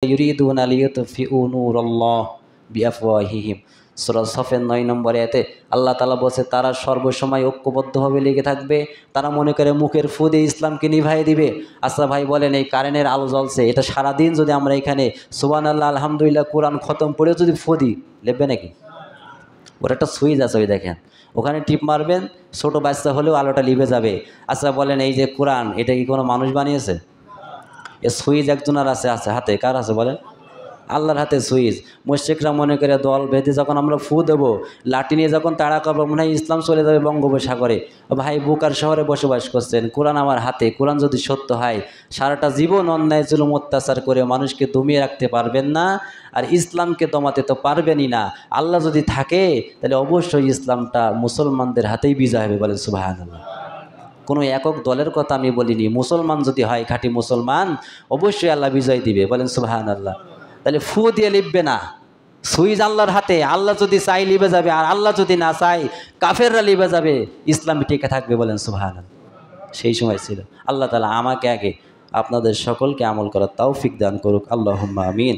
ইউরিদুনা লিইউতফিউ নূরাল্লাহ বিআফওয়াহিহিম। সূরা সফের 9 নম্বর আয়াতে আল্লাহ তাআলা বলছে তারা সর্বসময় ঐক্যবদ্ধভাবে লেগে থাকবে, তারা মনে করে মুখের ফু দিয়ে ইসলামকে নিভাই দিবে। আচ্ছা ভাই বলেন, এই কারেন্টের আলো জ্বলছে, এটা সারাদিন যদি আমরা এখানে সুবহানাল্লাহ আলহামদুলিল্লাহ কোরআন খতম পড়েও যদি ফু দিই, লেপবে নাকি? ওর একটা সুইচ আছে, ওই দেখেন, ওখানে টিপ মারবেন, ছোট বাচ্চা হলেও আলোটা লিভে যাবে। আচ্ছা বলেন, এই যে কোরআন, এটা কি কোনো মানুষ বানিয়েছে? এ সুইচ একজনের আছে হাতে, কার আছে বলেন? আল্লাহর হাতে সুইচ। মুশরিকরা মনে করে দল বেঁধে যখন আমরা ফু দেবো, লাঠি নিয়ে যখন তাড়া করবো, মনে হয় ইসলাম চলে যাবে বঙ্গোপসাগরে। ভাই বুকার শহরে বসবাস করছেন, কোরআন আমার হাতে, কোরআন যদি সত্য হয়, সারাটা জীবন অন্যায় জুলুম অত্যাচার করে মানুষকে দমিয়ে রাখতে পারবেন না, আর ইসলামকে দমাতে তো পারবেনই না। আল্লাহ যদি থাকে তাহলে অবশ্যই ইসলামটা মুসলমানদের হাতেই বিজয় হবে, বলেন সুবহানাল্লাহ। কোনো একক দলের কথা আমি বলিনি, মুসলমান যদি হয়, খাঁটি মুসলমান, অবশ্যই আল্লাহ বিজয় দিবে, বলেন সুবহানাল্লাহ। তাহলে ফু দিয়ে লিখবে না, সুইচ আল্লাহর হাতে। আল্লাহ যদি চাই লিবে যাবে, আর আল্লাহ যদি না চাই কাফেররা লিবে যাবে, ইসলাম টিকে থাকবে, বলেন সুবহানাল্লাহ। সেই সময় ছিল। আল্লাহ তাআলা আমাকে আগে আপনাদের সকলকে আমল করার তৌফিক দান করুক, আল্লাহুম্মা আমিন।